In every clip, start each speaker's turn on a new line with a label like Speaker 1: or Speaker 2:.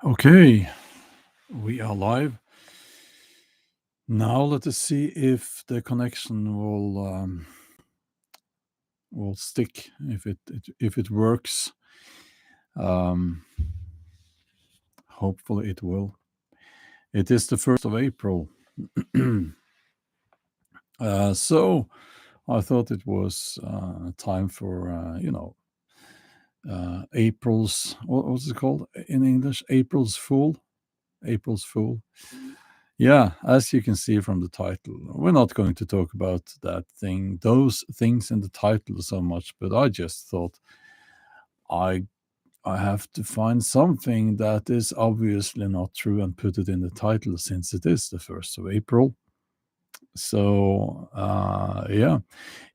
Speaker 1: Okay, we are live. Now let us see if the connection will stick, if it works. Hopefully it will. It is the 1st of April. So I thought it was time for, April's, what's it called in English? April's Fool. April's Fool. Yeah, as you can see from the title, we're not going to talk about those things in the title so much, but I just thought I have to find something that is obviously not true and put it in the title since it is the 1st of April. So, yeah,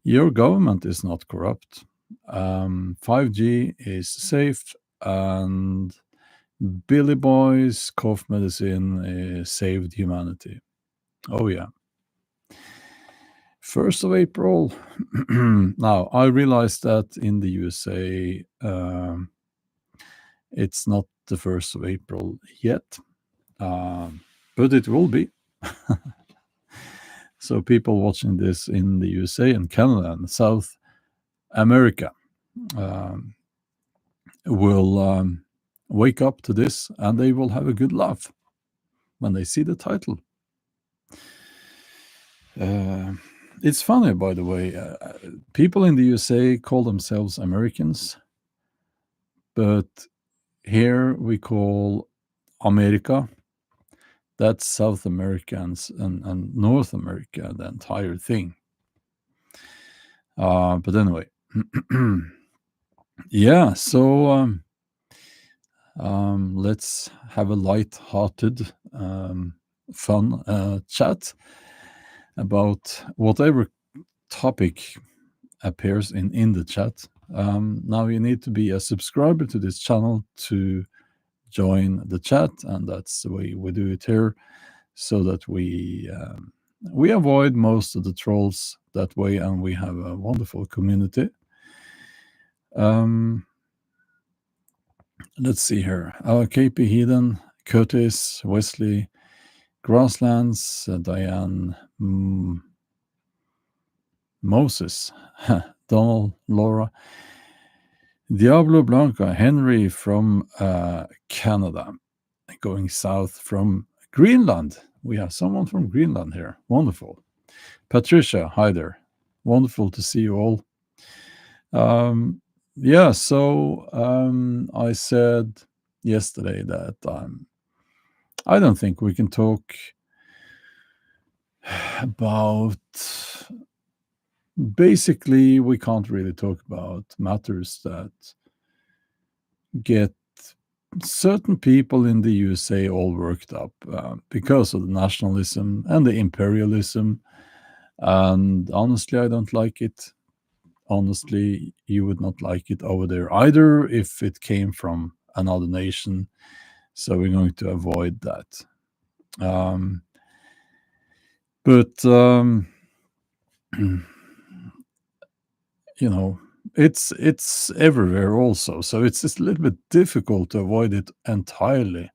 Speaker 1: your government is not corrupt. 5G is safe, and Billy Boy's cough medicine saved humanity. Oh, yeah. 1st of April. Now, I realize that in the USA, it's not the 1st of April yet, but it will be. So people watching this in the USA and Canada and South America will wake up to this, and they will have a good laugh when they see the title. It's funny, by the way. People in the USA call themselves Americans, but here we call America. That's South Americans and North America, the entire thing. But anyway, yeah. So let's have a light-hearted, fun chat about whatever topic appears in the chat. Now you need to be a subscriber to this channel to join the chat, and that's the way we do it here, so that we avoid most of the trolls that way, and we have a wonderful community. Let's see here. KP Heathen, Curtis, Wesley, Grasslands, Diane, Moses, Donald, Laura, Diablo Blanca, Henry from Canada, going south from Greenland. We have someone from Greenland here. Wonderful. Patricia, hi there. Wonderful to see you all. Yeah, so I said yesterday that I don't think we can talk about... Basically, we can't really talk about matters that get certain people in the USA all worked up because of the nationalism and the imperialism. And honestly, I don't like it. Honestly, you would not like it over there either if it came from another nation. So we're going to avoid that. But you know, it's everywhere also. So it's just a little bit difficult to avoid it entirely.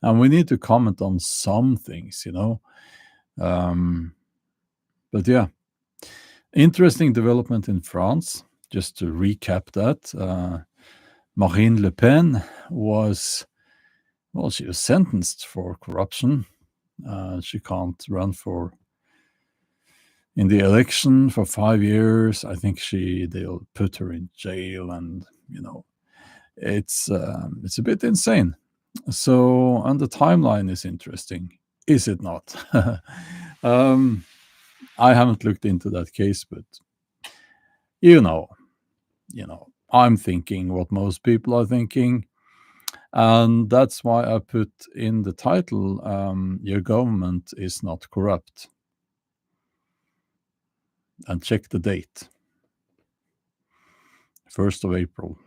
Speaker 1: And we need to comment on some things, you know. But yeah, interesting development in France. Just to recap that, Marine Le Pen was sentenced for corruption. She can't run in the election for 5 years. I think they'll put her in jail, and you know, it's a bit insane. So, and the timeline is interesting, is it not? I haven't looked into that case, but you know, I'm thinking what most people are thinking, and that's why I put in the title, your government is not corrupt. And check the date, 1st of April.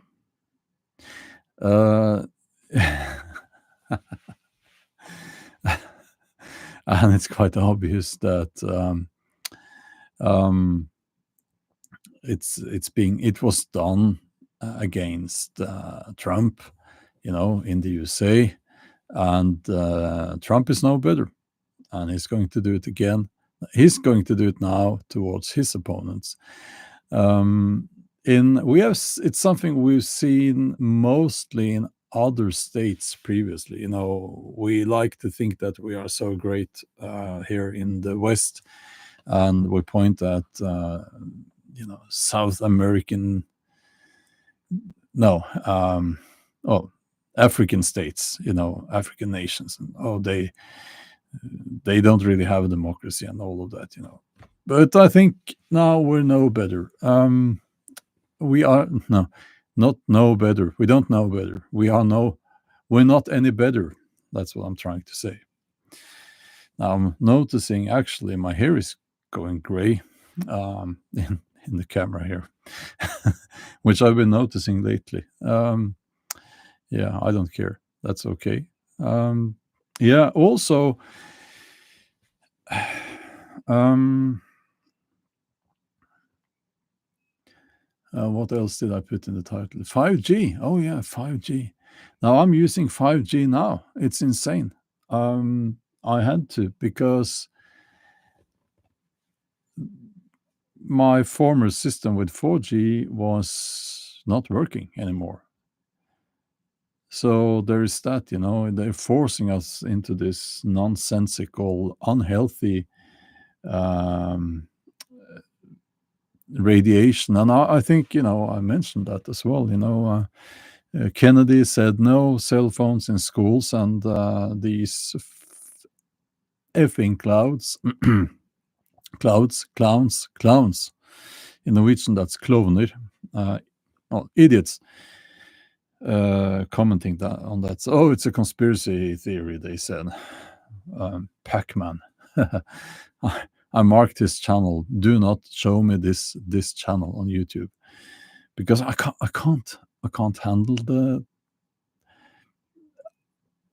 Speaker 1: And it's quite obvious that it was done against Trump, you know, in the USA. And Trump is no better, and he's going to do it again. He's going to do it now towards his opponents. It's something we've seen mostly in other states previously. We like to think that we are so great here in the West, and we point at South American, no, African states, African nations, and they don't really have a democracy and all of that. But I think now we're no better. We are not no better. We don't know better. We're not any better. That's what I'm trying to say. Now I'm noticing actually my hair is going gray in the camera here, which I've been noticing lately. Yeah, I don't care. That's okay. Yeah, also, what else did I put in the title? 5G. Oh, yeah, 5G. Now I'm using 5G now. It's insane. I had to, because my former system with 4G was not working anymore. So there is that, they're forcing us into this nonsensical, unhealthy radiation. And I think, I mentioned that as well. Kennedy said no cell phones in schools, and these effing clowns. In Norwegian, that's klovner. Idiots. Commenting on that. So, it's a conspiracy theory, they said. Pac-Man. I marked his channel. Do not show me this channel on YouTube, because I can't handle the.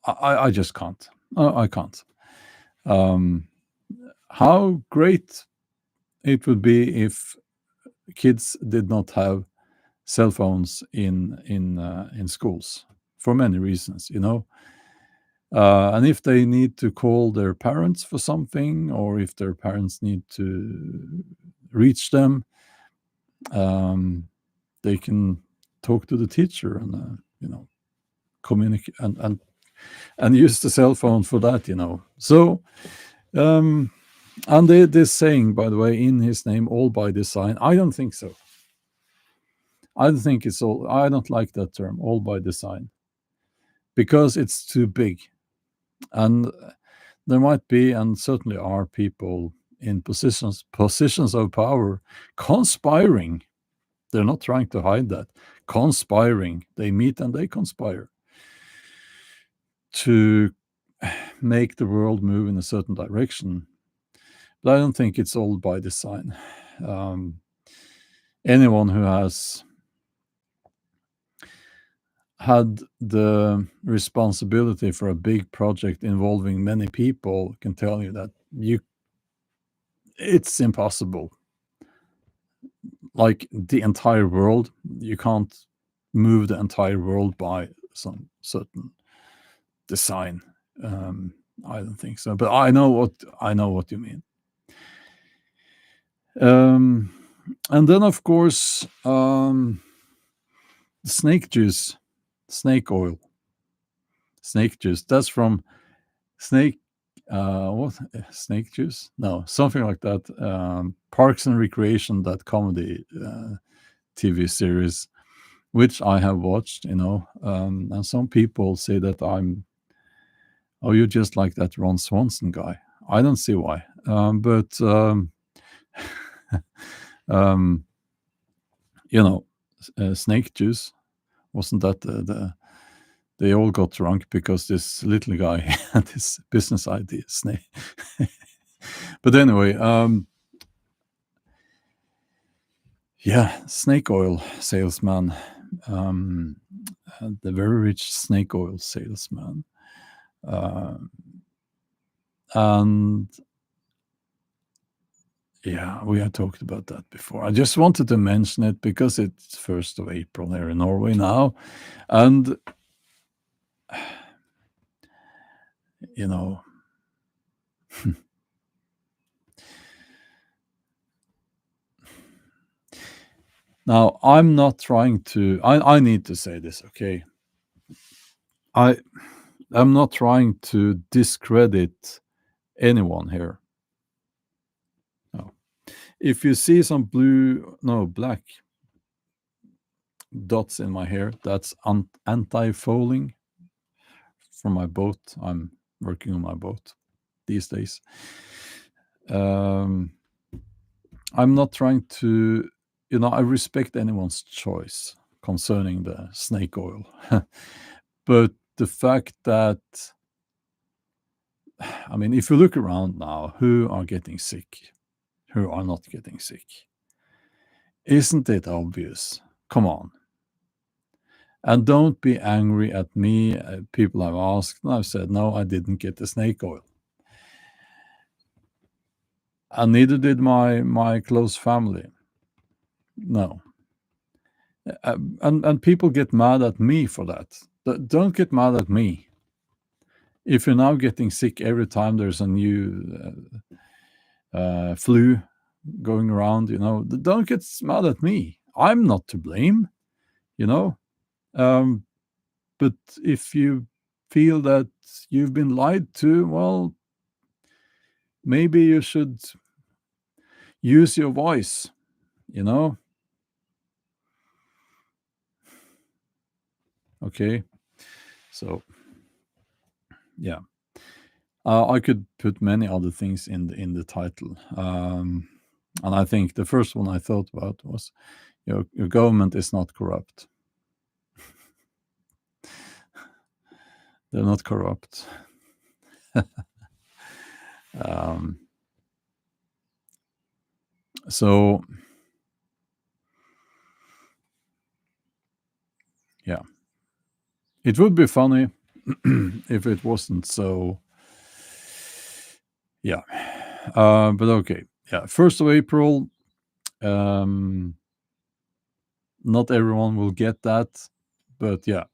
Speaker 1: I just can't. I can't. How great it would be if kids did not have cell phones in schools, for many reasons, and if they need to call their parents for something, or if their parents need to reach them, they can talk to the teacher and communicate and use the cell phone for that. So and this saying, by the way, in his name, all by design, I don't think so. I don't think it's all. I don't like that term, all by design, because it's too big. And there might be, and certainly are, people in positions of power conspiring. They're not trying to hide that. Conspiring. They meet and they conspire to make the world move in a certain direction. But I don't think it's all by design. Anyone who has had the responsibility for a big project involving many people can tell you that it's impossible. Like the entire world, you can't move the entire world by some certain design. I don't think so, but I know what you mean. And then, of course, snake juice, snake oil, snake juice. That's from snake. What, snake juice? No, something like that. Parks and Recreation, that comedy TV series, which I have watched. And some people say that you're just like that Ron Swanson guy. I don't see why, but snake juice, wasn't that they all got drunk because this little guy had this business idea, snake. But anyway, snake oil salesman, the very rich snake oil salesman, and we had talked about that before. I just wanted to mention it because it's 1st of April here in Norway now, and you know, now I'm not trying to. I need to say this, okay? I'm not trying to discredit anyone here. No. If you see some black dots in my hair, that's anti-fouling from my boat. I'm working on my boat these days. I'm not trying to, I respect anyone's choice concerning the snake oil. But the fact that, I mean, if you look around now, who are getting sick? Who are not getting sick? Isn't it obvious? Come on. And don't be angry at me. People have asked, and I've said, no, I didn't get the snake oil. And neither did my close family. No. And people get mad at me for that. Don't get mad at me. If you're now getting sick every time there's a new flu going around, don't get mad at me. I'm not to blame, But if you feel that you've been lied to, well, maybe you should use your voice, Okay. So, yeah. I could put many other things in the title. And I think the first one I thought about was, your government is not corrupt. They're not corrupt. So, yeah. It would be funny if it wasn't so. Yeah. But okay. Yeah. 1st of April. Not everyone will get that, but yeah.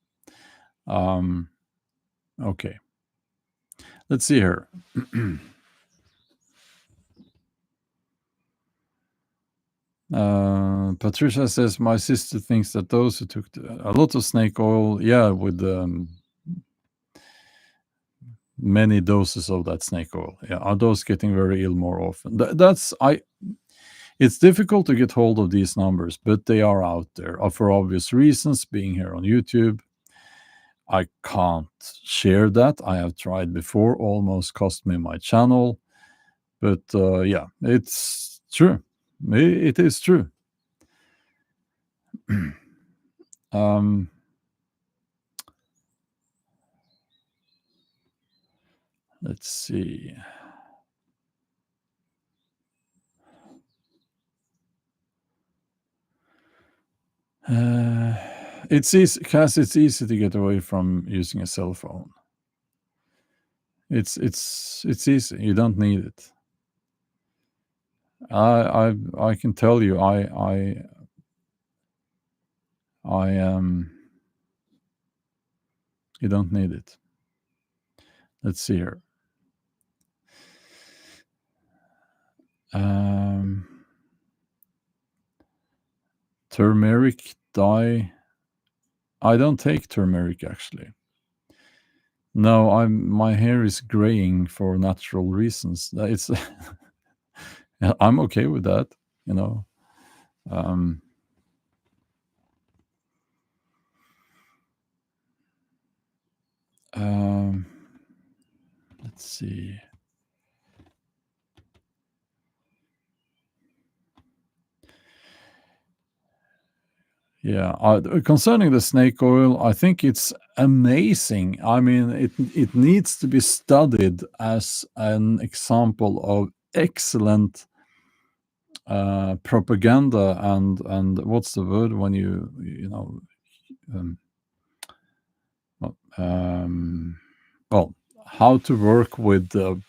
Speaker 1: Okay. Let's see here. Patricia says, my sister thinks that those who took a lot of snake oil, with many doses of that snake oil, are those getting very ill more often? It's difficult to get hold of these numbers, but they are out there for obvious reasons. Being here on YouTube, I can't share that. I have tried before, almost cost me my channel. But yeah, it's true. It is true. Let's see. It's easy, Cass. It's easy to get away from using a cell phone. It's easy. You don't need it. I can tell you. You don't need it. Let's see here. Turmeric dye. I don't take turmeric, actually. No, my hair is graying for natural reasons. It's I'm okay with that, Let's see. Yeah, concerning the snake oil, I think it's amazing. I mean, it needs to be studied as an example of excellent propaganda and what's the word when well, how to work with the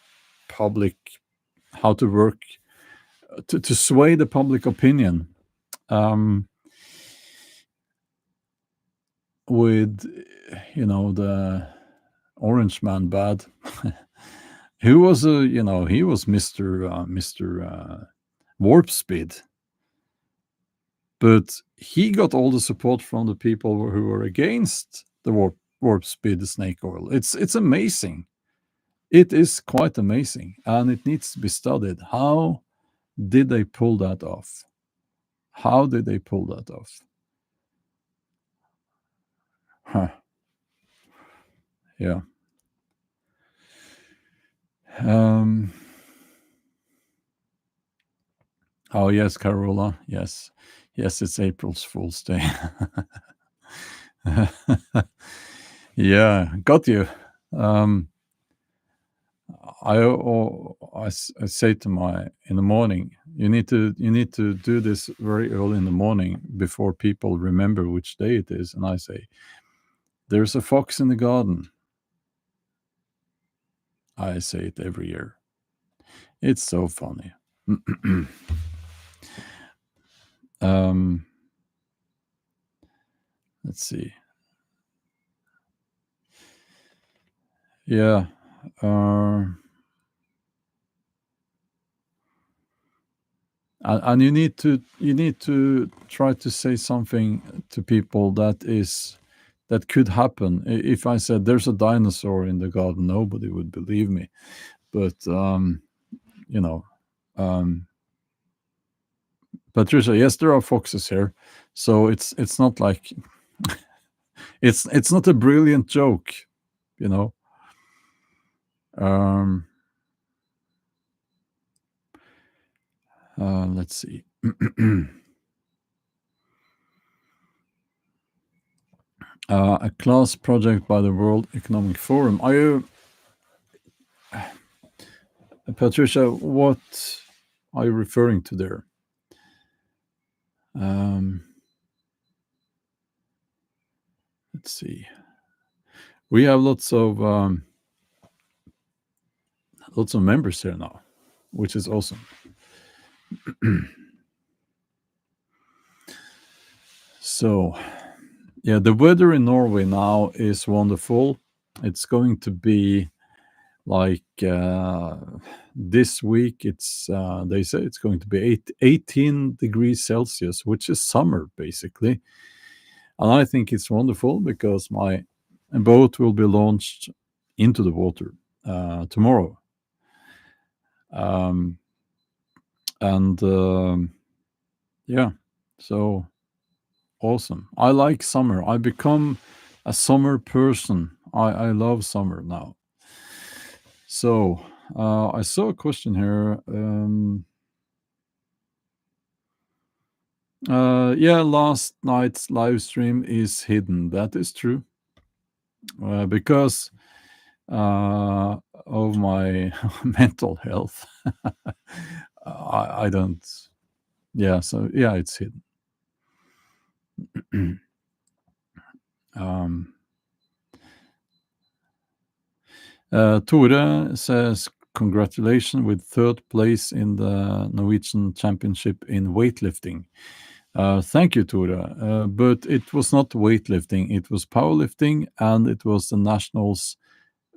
Speaker 1: public, how to work to sway the public opinion. With the Orange Man bad. he was he was Mr. Warp Speed, but he got all the support from the people who were against the warp speed snake oil. It's amazing. It is quite amazing, and it needs to be studied. How did they pull that off? How did they pull that off? Huh. Yeah. Oh yes, Carola. Yes, yes, it's April's Fool's Day. Yeah, got you. I say to my in the morning, you need to do this very early in the morning before people remember which day it is, and I say, "There's a fox in the garden." I say it every year. It's so funny. Let's see. Yeah. And you need to try to say something to people that could happen. If I said there's a dinosaur in the garden, nobody would believe me. But Patricia, yes, there are foxes here, so it's not like it's not a brilliant joke, you know. Let's see. A class project by the World Economic Forum. Are you, Patricia? What are you referring to there? Let's see. We have lots of members here now, which is awesome. So, yeah, the weather in Norway now is wonderful. It's going to be like this week. It's they say it's going to be 18 degrees Celsius, which is summer basically. And I think it's wonderful because my boat will be launched into the water tomorrow. Yeah, so awesome. I like summer. I become a summer person. I love summer now. So I saw a question here. Yeah, last night's live stream is hidden. That is true. Because of my mental health. I don't. Yeah, so yeah, it's hidden. Tore says, congratulations with third place in the Norwegian Championship in weightlifting. Thank you, Tore. But it was not weightlifting, it was powerlifting, and it was the nationals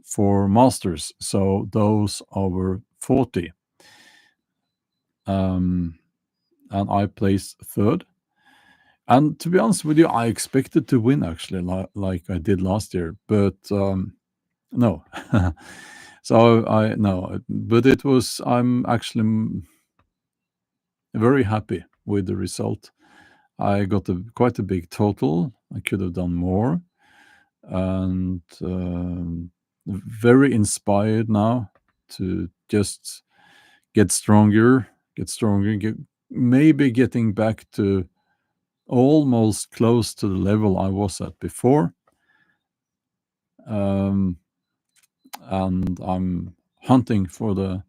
Speaker 1: for masters, so those over 40. And I placed third. And to be honest with you, I expected to win actually, like I did last year, but no. So I no, but it was. I'm actually very happy with the result. I got quite a big total. I could have done more, and very inspired now to just get stronger, maybe getting back to almost close to the level I was at before. And I'm hunting for the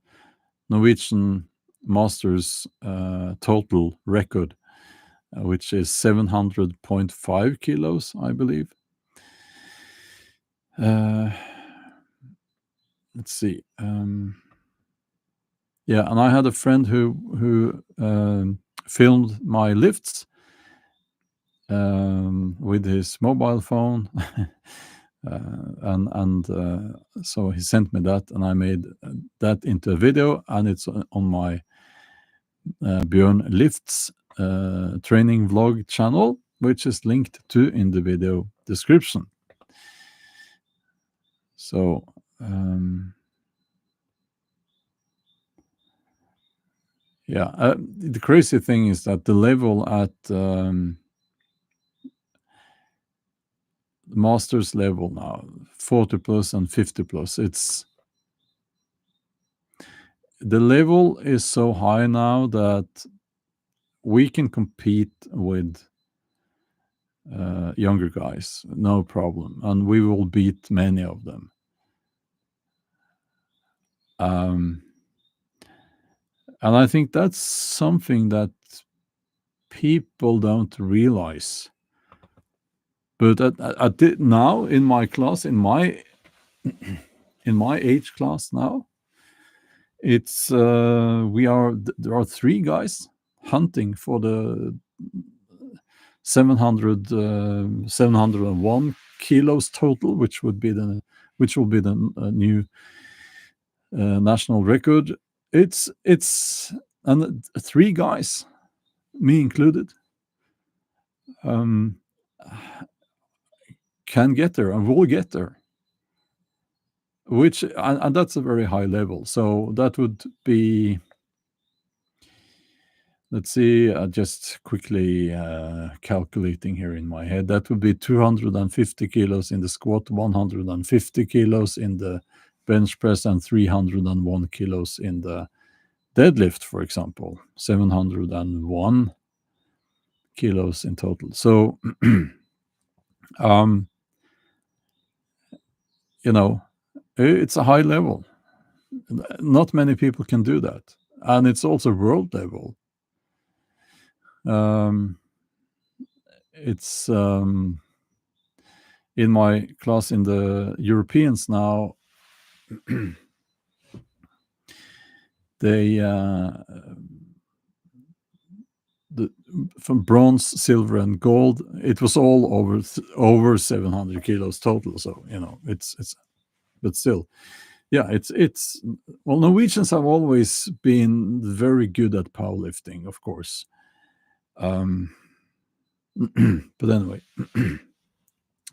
Speaker 1: Norwegian Masters total record, which is 700.5 kilos, I believe. Let's see. Yeah, and I had a friend who filmed my lifts with his mobile phone. So he sent me that, and I made that into a video, and it's on my Bjorn Lifts training vlog channel, which is linked to in the video description. So yeah, the crazy thing is that the level at master's level now, 40 plus and 50 plus, the level is so high now that we can compete with younger guys, no problem, and we will beat many of them. And I think that's something that people don't realize. But now in my class, in my age class now, it's there are 3 guys hunting for the 701 kilos total, which will be the new national record. It's and 3 guys, me included, can get there and will get there, which and that's a very high level. So that would be, let's see, just quickly calculating here in my head, that would be 250 kilos in the squat, 150 kilos in the bench press, and 301 kilos in the deadlift, for example, 701 kilos in total. So it's a high level. Not many people can do that, and it's also world level. It's in my class in the Europeans now. They from bronze, silver, and gold, it was all over 700 kilos total. So it's but still, yeah, it's well, Norwegians have always been very good at powerlifting, of course. But anyway,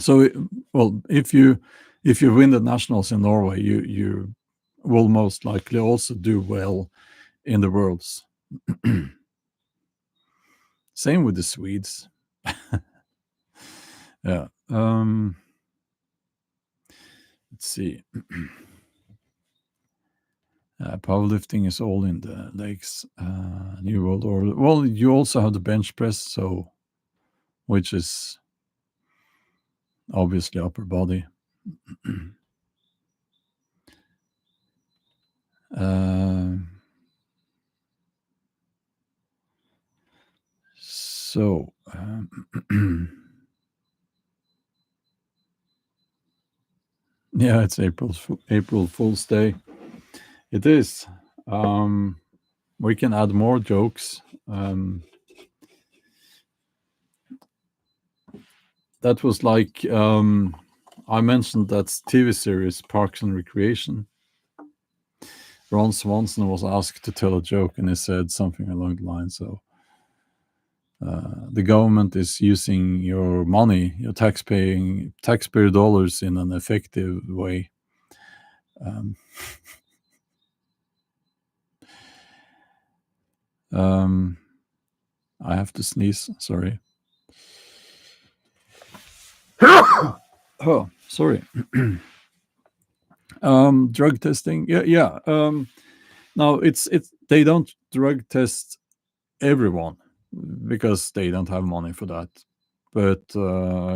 Speaker 1: so well, if you win the nationals in Norway, you will most likely also do well in the worlds. Same with the Swedes. Yeah. Let's see. Powerlifting is all in the legs. New World Order. Well, you also have the bench press, so which is obviously upper body. So yeah, it's April Fool's Day. It is. We can add more jokes. That was like I mentioned that TV series Parks and Recreation. Ron Swanson was asked to tell a joke, and he said something along the lines of, the government is using your money, your taxpayer dollars, in an effective way. I have to sneeze. Sorry. Oh, sorry. Drug testing. Yeah. Now they don't drug test everyone because they don't have money for that. But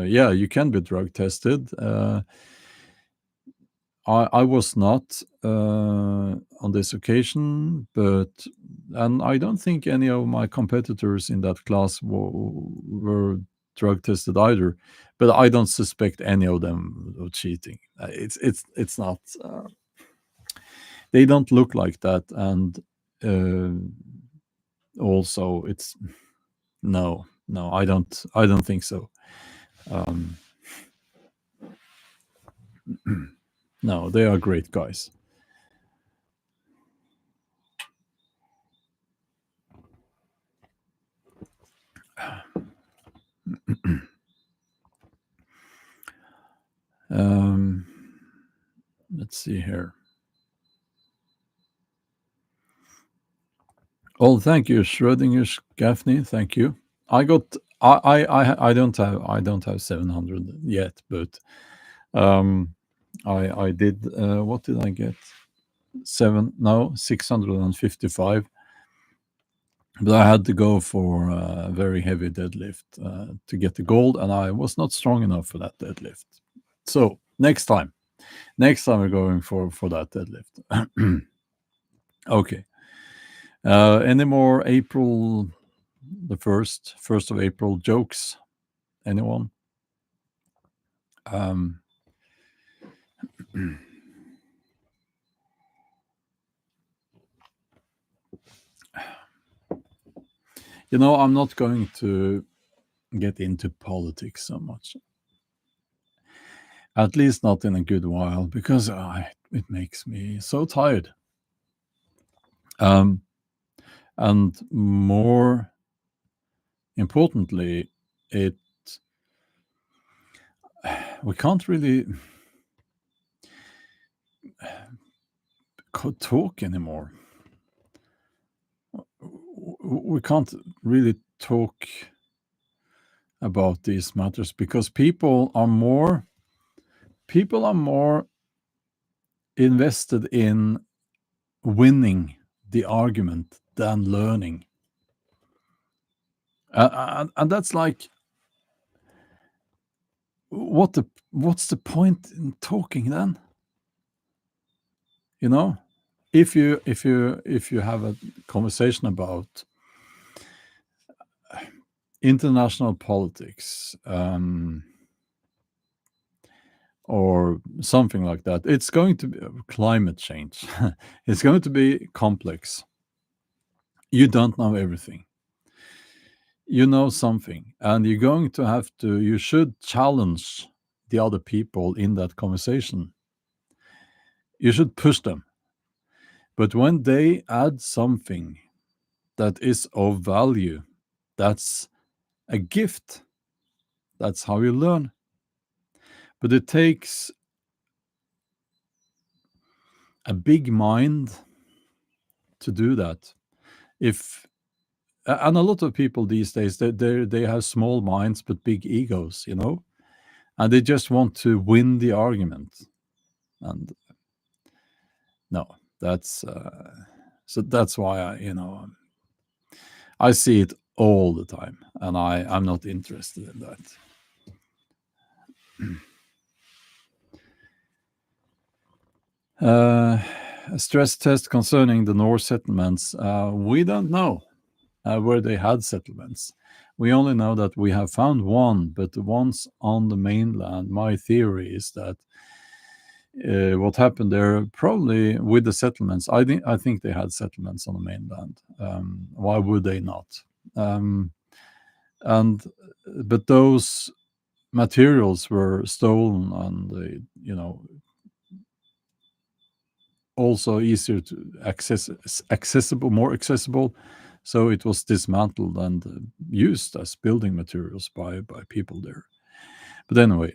Speaker 1: yeah, you can be drug tested. I was not on this occasion, and I don't think any of my competitors in that class were drug tested either. But I don't suspect any of them of cheating. It's not. They don't look like that, and also it's no. I don't think so. No, they are great guys. Let's see here. Oh, thank you, Schrodinger's Gaffney. Thank you. I got. I don't have 700 yet, but I did. What did I get? 655. But I had to go for a very heavy deadlift to get the gold, and I was not strong enough for that deadlift. So next time we're going for that deadlift. Okay. Any more April the 1st of April jokes? Anyone? I'm not going to get into politics so much. At least not in a good while, because it makes me so tired. And more importantly, we can't really talk anymore. We can't really talk about these matters because people are more invested in winning the argument than learning. And that's like, what's the point in talking then? If you have a conversation about international politics, or something like that, it's going to be climate change. It's going to be complex. You don't know everything. You know something, and you should challenge the other people in that conversation. You should push them. But when they add something that is of value, that's a gift. That's how you learn. But it takes a big mind to do that. And a lot of people these days, they have small minds but big egos, and they just want to win the argument. And no, that's why I see it all the time, and I'm not interested in that. A stress test concerning the Norse settlements. We don't know where they had settlements. We only know that we have found one, but the ones on the mainland, my theory is that what happened there, probably with the settlements, I think they had settlements on the mainland. Why would they not? But those materials were stolen, and also easier to more accessible. So it was dismantled and used as building materials by people there. But anyway,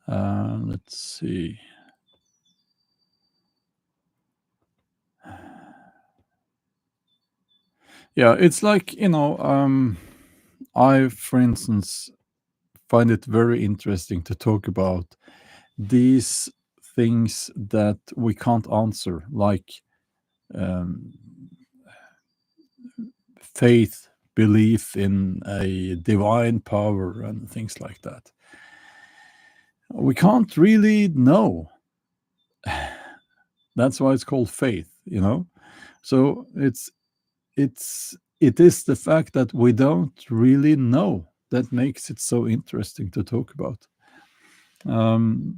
Speaker 1: let's see. Yeah, it's like, I, for instance, find it very interesting to talk about these things that we can't answer, like faith, belief in a divine power, and things like that. We can't really know. That's why it's called faith, So it is the fact that we don't really know that makes it so interesting to talk about. And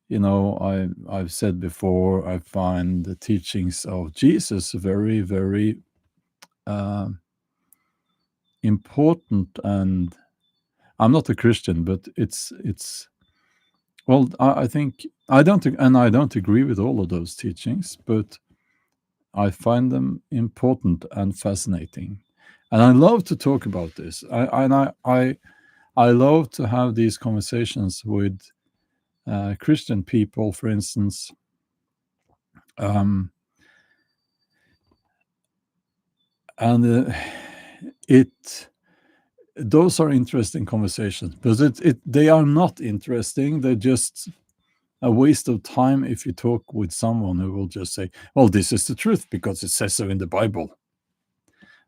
Speaker 1: I've said before, I find the teachings of Jesus very, very important. And I'm not a Christian, but it's well, I think I don't agree with all of those teachings, but I find them important and fascinating, and I love to talk about this. I love to have these conversations with Christian people, for instance. And those are interesting conversations, but they are not interesting. They're just a waste of time if you talk with someone who will just say, well, this is the truth because it says so in the Bible.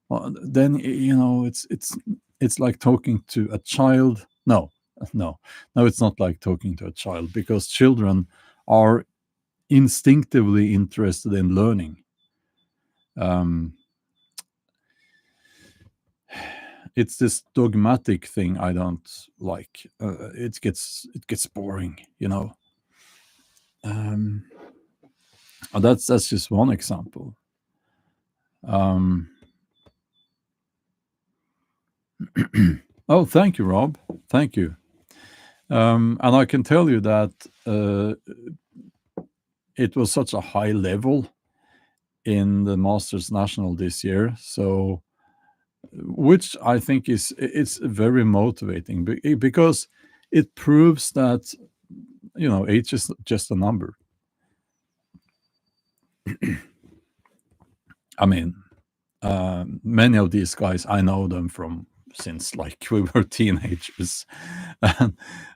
Speaker 1: Well, then it's like talking to a child. No, it's not like talking to a child, because children are instinctively interested in learning. It's this dogmatic thing I don't like. It gets boring. That's just one example. Oh, thank you, Rob. Thank you. And I can tell you that it was such a high level in the Masters National this year. So, which I think it's very motivating, because it proves that age is just a number. I mean, many of these guys, I know them from since like we were teenagers,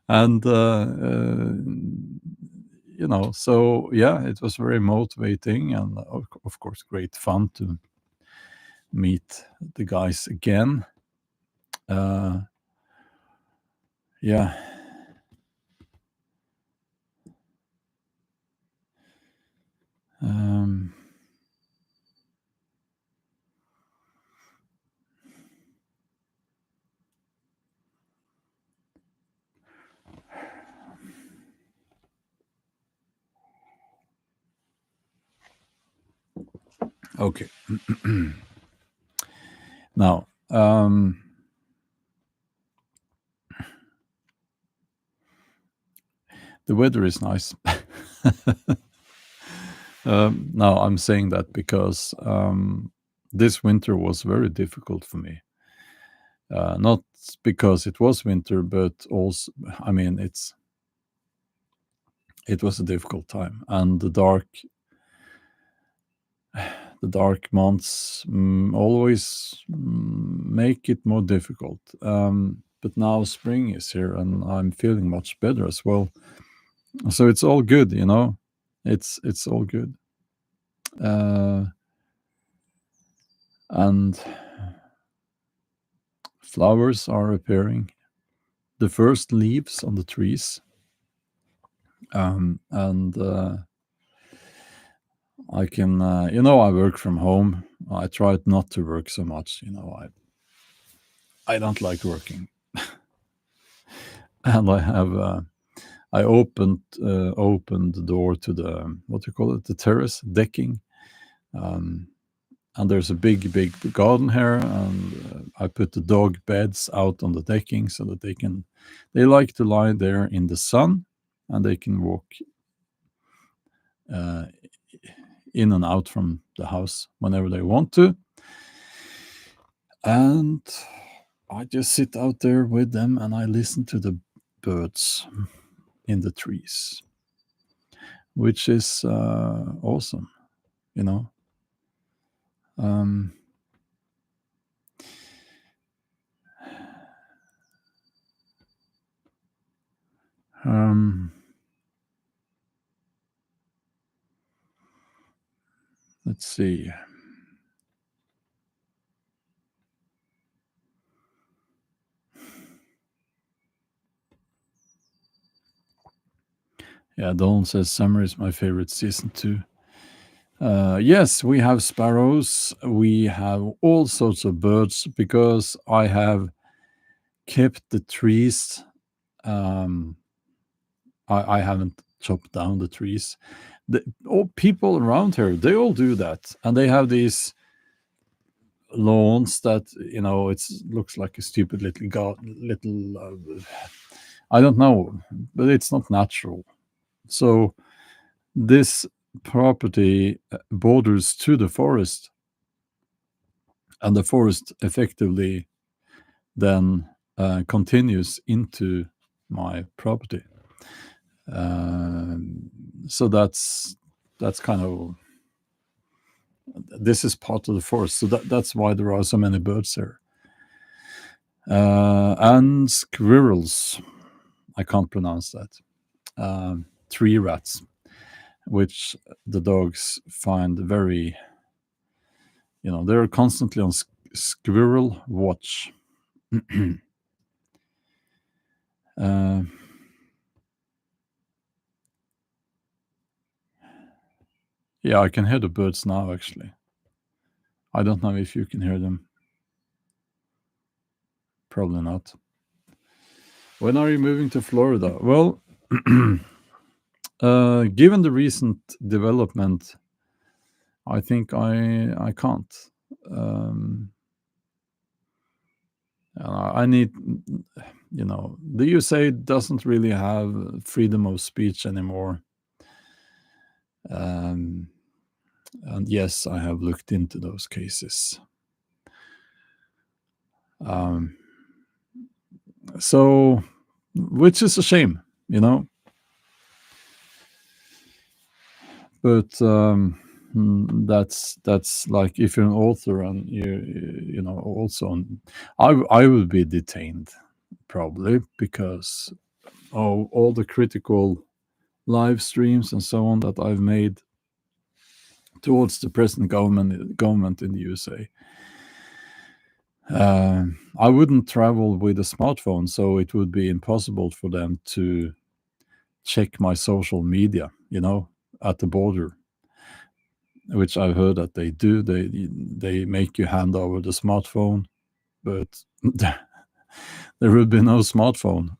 Speaker 1: and so yeah, it was very motivating, and of course great fun to meet the guys again. Yeah. Okay. Now, the weather is nice. Now, I'm saying that because this winter was very difficult for me. Not because it was winter, but also, I mean, it was a difficult time, and the dark months always make it more difficult. But now spring is here, and I'm feeling much better as well. So it's all good, It's all good. And flowers are appearing. The first leaves on the trees. And I can, I work from home. I try not to work so much. I don't like working. And I have, I opened the door to the, what do you call it, the terrace decking. And there's a big garden here, and I put the dog beds out on the decking so that they like to lie there in the sun, and they can walk in and out from the house whenever they want to. And I just sit out there with them, and I listen to the birds in the trees, which is awesome, Let's see. Yeah, Dolan says summer is my favorite season too. Yes, we have sparrows. We have all sorts of birds, because I have kept the trees. I haven't chop down the trees. All people around here, they all do that, and they have these lawns that it looks like a stupid little I don't know, but it's not natural. So this property borders to the forest, and the forest effectively then continues into my property. So that's kind of, this is part of the forest. So that's why there are so many birds there. And squirrels. I can't pronounce that. Tree rats, which the dogs find very, they're constantly on squirrel watch. Yeah, I can hear the birds now, actually. I don't know if you can hear them. Probably not. When are you moving to Florida? Well, given the recent development, I think I can't. I need, the USA doesn't really have freedom of speech anymore. And yes, I have looked into those cases. So, which is a shame, but that's like, if you're an author and also I would be detained probably, because of all the critical live streams and so on that I've made towards the present government in the USA. I wouldn't travel with a smartphone, so it would be impossible for them to check my social media, at the border, which I've heard that they do. They make you hand over the smartphone, but there would be no smartphone.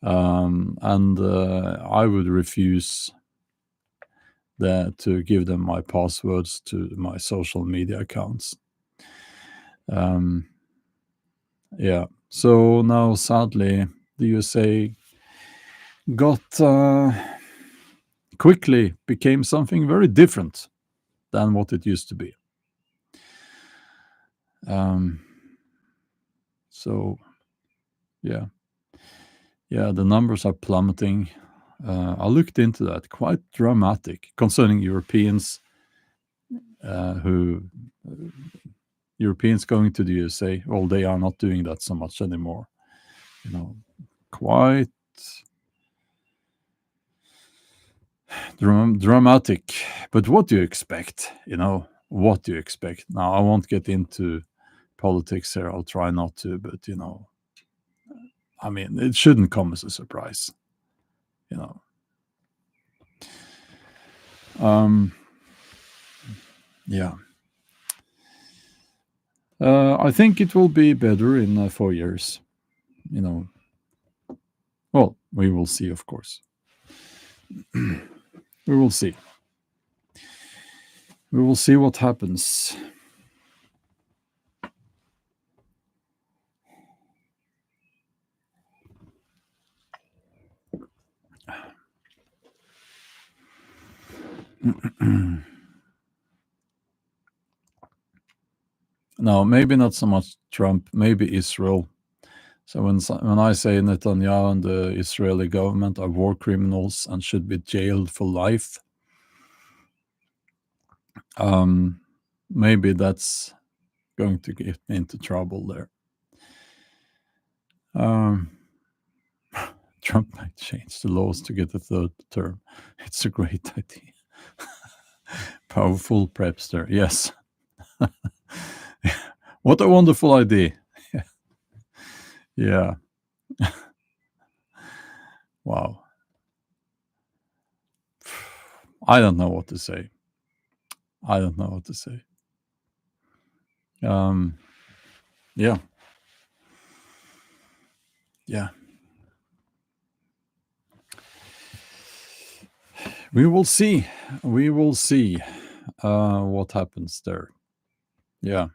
Speaker 1: And I would refuse to give them my passwords to my social media accounts. Yeah. So now, sadly, the USA quickly became something very different than what it used to be. So, yeah, the numbers are plummeting. I looked into that. Quite dramatic concerning Europeans Europeans going to the USA. Well, they are not doing that so much anymore. Quite dramatic. But what do you expect? What do you expect? Now, I won't get into politics here. I'll try not to, but I mean, it shouldn't come as a surprise. Yeah. I think it will be better in 4 years. Well, we will see, of course. We will see. We will see what happens. No, maybe not so much Trump, maybe Israel. So when I say Netanyahu and the Israeli government are war criminals and should be jailed for life, maybe that's going to get me into trouble there. Trump might change the laws to get a third term. It's a great idea. Powerful prepster, yes. What a wonderful idea. Yeah. Wow. I don't know what to say. Yeah. Yeah. We will see. We will see what happens there. Yeah.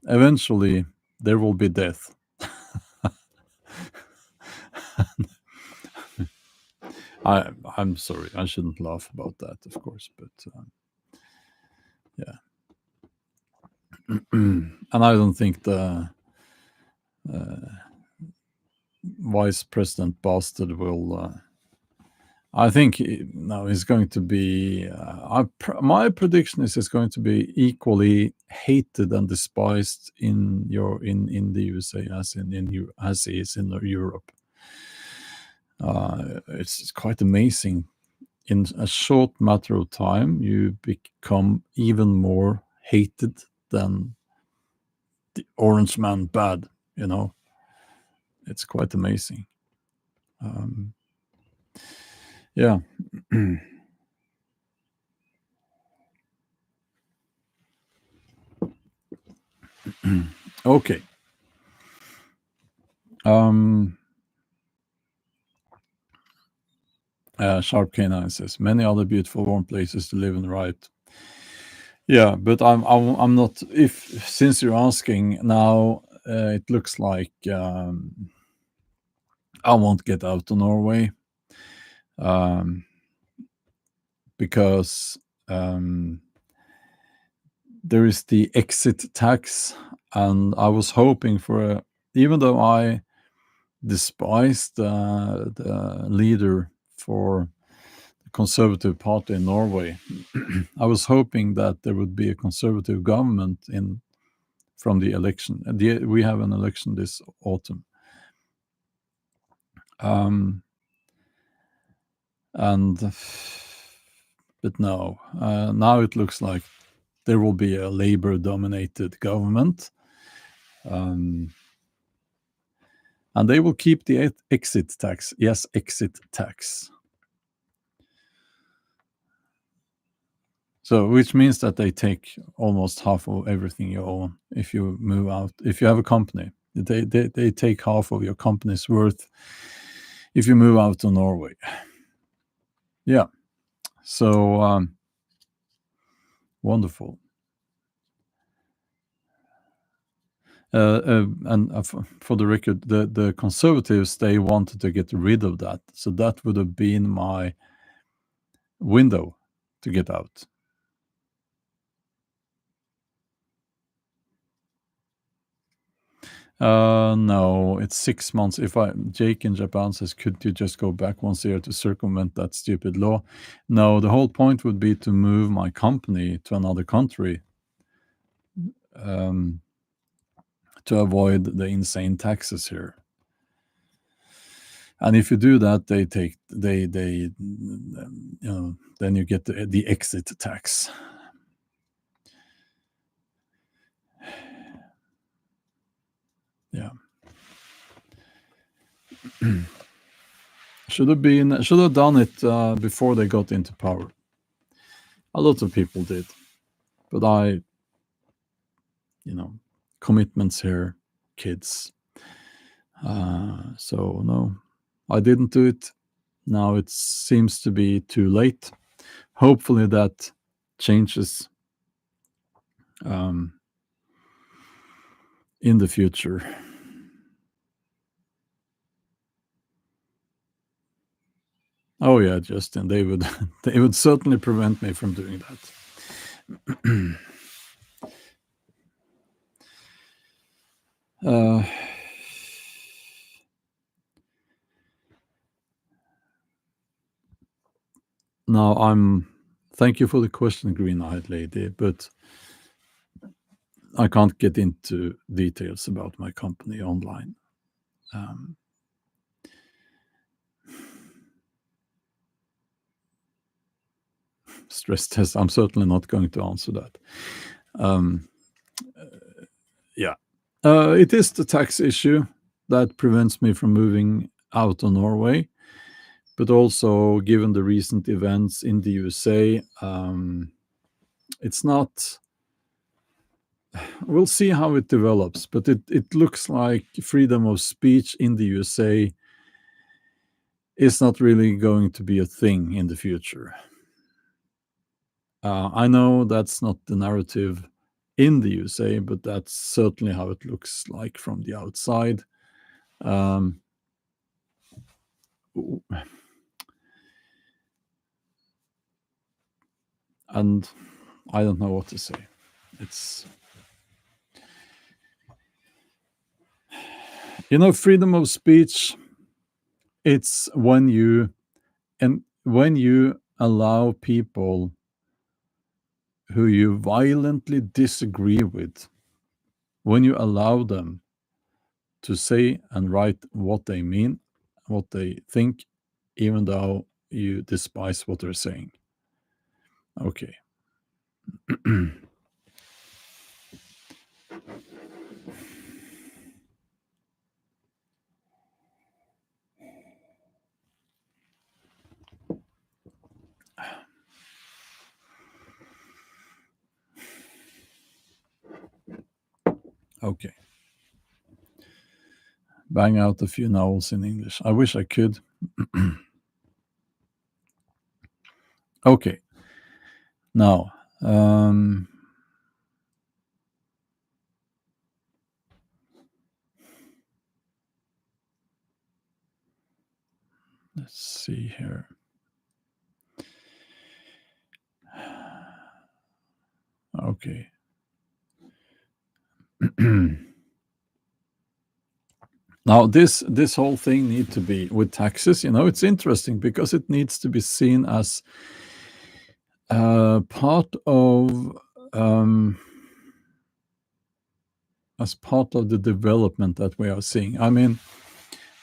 Speaker 1: Eventually, there will be death. I'm sorry. I shouldn't laugh about that, of course, but yeah. And I don't think the vice president bastard will. I think no, he's going to be. My prediction is he's going to be equally hated and despised in the USA as as he is in Europe. It's quite amazing. In a short matter of time, you become even more hated than the Orange Man bad. It's quite amazing. Yeah. Okay. Sharp Canine says many other beautiful warm places to live and write. Yeah, but I'm not. Since you're asking now, it looks like I won't get out of Norway because there is the exit tax, and I was hoping for even though I despised the leader for the Conservative Party in Norway, I was hoping that there would be a conservative government from the election. We have an election this autumn. But no, now it looks like there will be a Labour-dominated government, and they will keep the exit tax. Yes, exit tax. So, which means that they take almost half of everything you own if you move out. If you have a company, they take half of your company's worth if you move out to Norway. Yeah. So wonderful. And for the record, the Conservatives, they wanted to get rid of that. So that would have been my window to get out. No, it's 6 months. Jake in Japan says, could you just go back once a year to circumvent that stupid law? No, the whole point would be to move my company to another country to avoid the insane taxes here. And if you do that, then you get the exit tax. Yeah. Should have done it before they got into power. A lot of people did, but commitments here, kids. So no, I didn't do it. Now it seems to be too late. Hopefully that changes in the future. Oh yeah, Justin, they would certainly prevent me from doing that. Now thank you for the question, Green-Eyed Lady, but I can't get into details about my company online. Stress test, I'm certainly not going to answer that. Yeah. It is the tax issue that prevents me from moving out of Norway, but also given the recent events in the USA, it's not. We'll see how it develops, but it looks like freedom of speech in the USA is not really going to be a thing in the future. I know that's not the narrative in the USA, but that's certainly how it looks like from the outside. Um, and I don't know what to say. It's, freedom of speech. It's when you allow people who you violently disagree with, when you allow them to say and write what they mean, what they think, even though you despise what they're saying. Okay. Okay. Bang out a few novels in English. I wish I could. Okay. Now, let's see here. Okay. Now, this whole thing need to be with taxes. It's interesting because it needs to be seen as part of the development that we are seeing. I mean,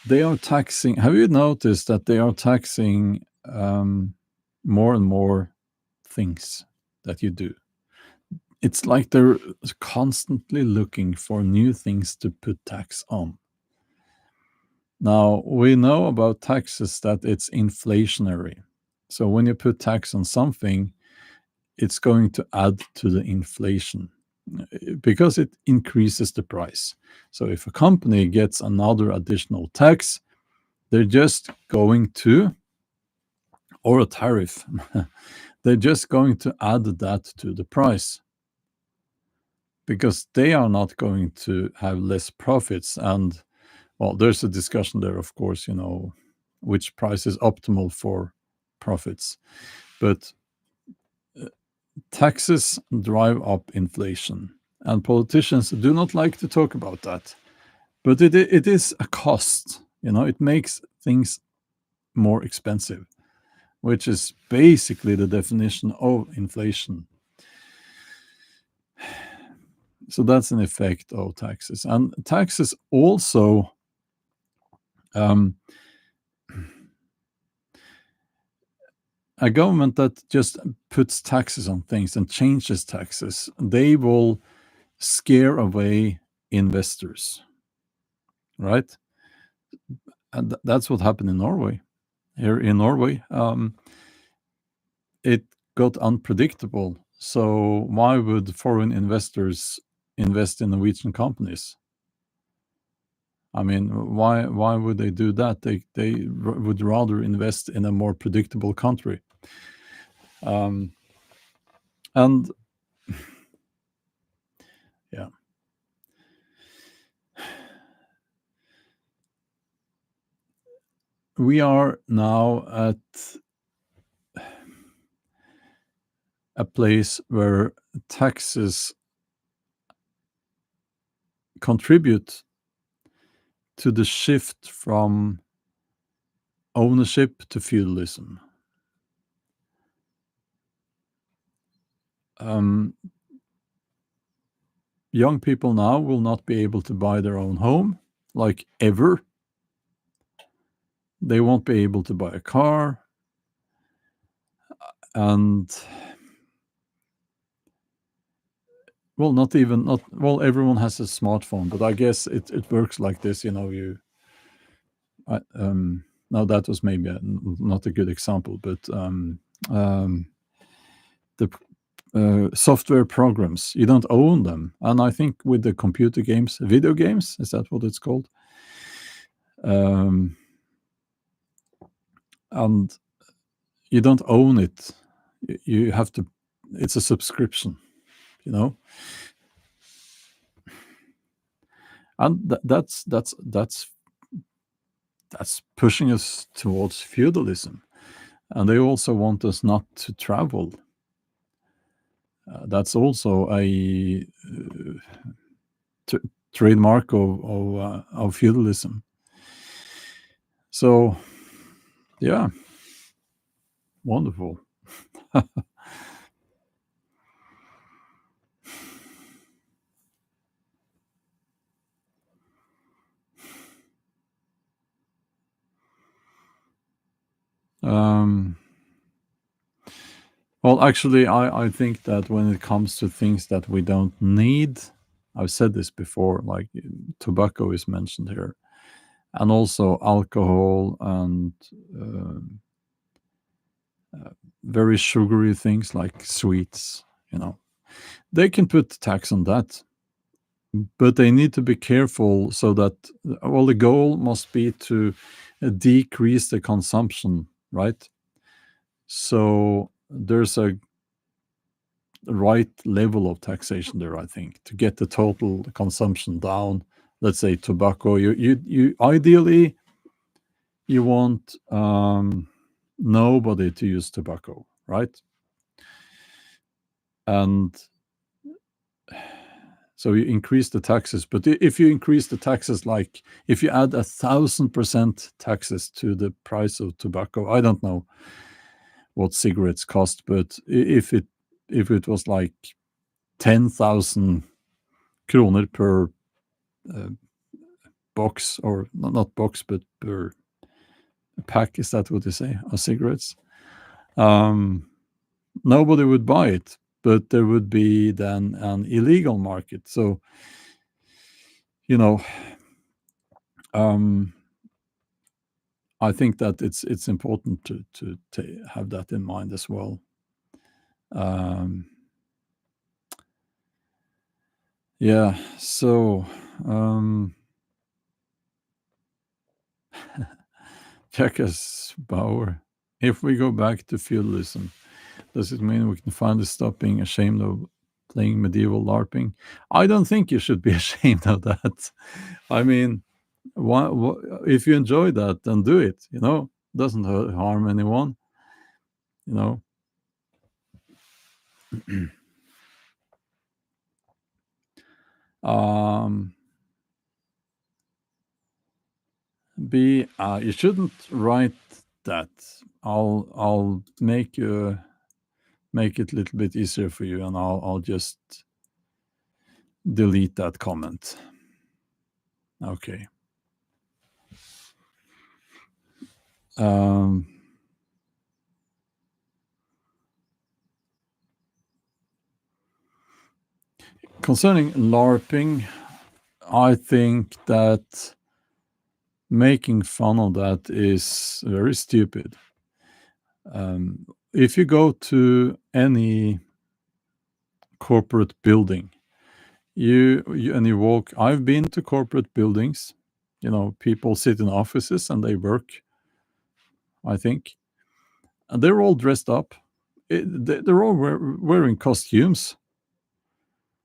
Speaker 1: they are taxing. Have you noticed that they are taxing more and more things that you do? It's like they're constantly looking for new things to put tax on. Now, we know about taxes that it's inflationary. So when you put tax on something, it's going to add to the inflation because it increases the price. So if a company gets another additional tax, they're just going to, or a tariff, they're just going to add that to the price because they are not going to have less profits. And well, there's a discussion there, of course, which price is optimal for profits. But taxes drive up inflation, and politicians do not like to talk about that. But it is a cost. It makes things more expensive, which is basically the definition of inflation. So that's an effect of taxes. And taxes also a government that just puts taxes on things and changes taxes, they will scare away investors, right? And that's what happened in Norway. Here in Norway, it got unpredictable. So why would foreign investors invest in Norwegian companies? I mean, why would they do that? They would rather invest in a more predictable country. And yeah. We are now at a place where taxes contribute to the shift from ownership to feudalism. Young people now will not be able to buy their own home, like ever. They won't be able to buy a car. And well, everyone has a smartphone, but I guess it works like this, now that was maybe not a good example, but the software programs, you don't own them. And I think with the computer games, video games, is that what it's called? and you don't own it. You have to. It's a subscription, you know, and that's pushing us towards feudalism. And they also want us not to travel. That's also a trademark of feudalism. So, yeah, wonderful. Well, actually, I think that when it comes to things that we don't need, I've said this before, like tobacco is mentioned here, and also alcohol and very sugary things like sweets, they can put tax on that. But they need to be careful so that, well, the goal must be to decrease the consumption, right? So there's a right level of taxation there, I think, to get the total consumption down. Let's say tobacco, you ideally you want nobody to use tobacco, right? And so you increase the taxes, but if you increase the taxes, like if you add 1,000% taxes to the price of tobacco, I don't know what cigarettes cost, but if it was like 10,000 kroner per box, or not box, but per pack, is that what they say, of cigarettes? Nobody would buy it, but there would be then an illegal market. So, you know, I think that it's important to have that in mind as well. Yeah. So, Jackass Bauer, if we go back to feudalism, does it mean we can finally stop being ashamed of playing medieval LARPing? I don't think you should be ashamed of that. I mean, if you enjoy that, then do it. Doesn't harm anyone. You know. You shouldn't write that. I'll make it a little bit easier for you, and I'll just delete that comment. Okay. Concerning LARPing, I think that making fun of that is very stupid. If you go to any corporate building, you walk. I've been to corporate buildings. People sit in offices and they work, I think, and they're all dressed up. They're all wearing costumes,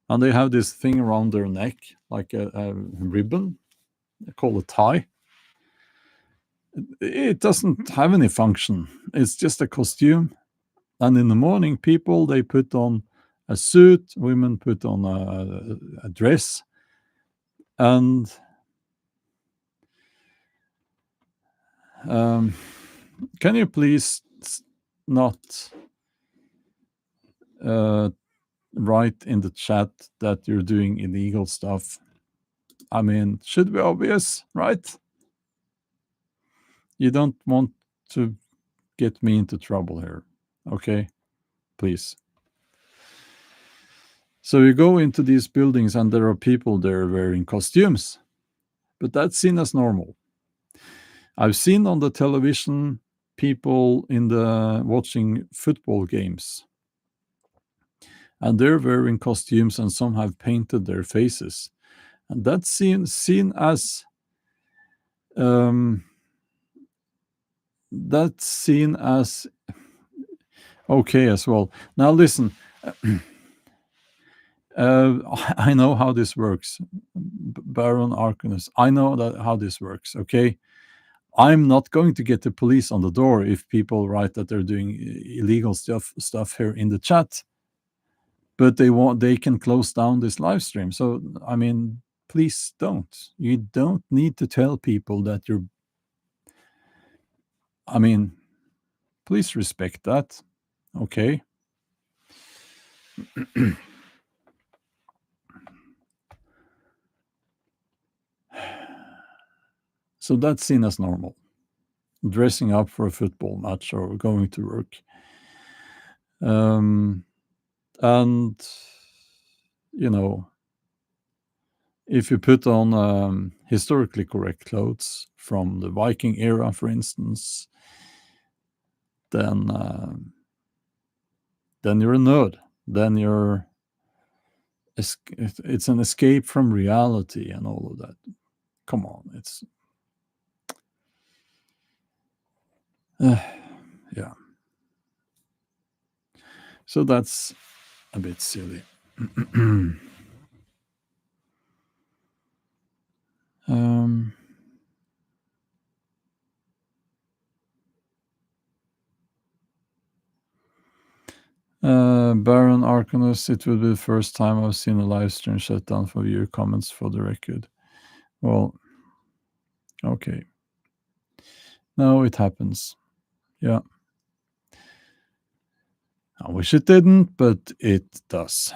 Speaker 1: and they have this thing around their neck, like a ribbon, called a tie. It doesn't have any function. It's just a costume. And in the morning, people, they put on a suit, women put on a dress. And can you please not write in the chat that you're doing illegal stuff? I mean, should be obvious, right? You don't want to get me into trouble here, okay? Please. So you go into these buildings and there are people there wearing costumes, but that's seen as normal. I've seen on the television people watching football games, and they're wearing costumes, and some have painted their faces, and that's seen as that's seen as okay as well. Now listen, I know how this works, Baron Arcanus. I know that how this works. Okay, I'm not going to get the police on the door if people write that they're doing illegal stuff here in the chat, but they can close down this live stream. So I mean, please don't. You don't need to tell people that you're. I mean, please respect that. Okay. So that's seen as normal. Dressing up for a football match or going to work. And, you know, if you put on historically correct clothes from the Viking era, for instance, then you're a nerd. Then it's an escape from reality and all of that. Come on, it's yeah. So that's a bit silly. Baron Arcanus, it will be the first time I've seen a live stream shut down for viewer comments, for the record. Well, okay. No, it happens. Yeah. I wish it didn't, but it does.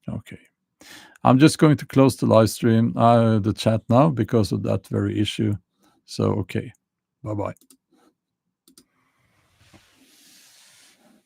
Speaker 1: Okay. I'm just going to close the live stream, the chat now, because of that very issue. So, okay. Bye-bye.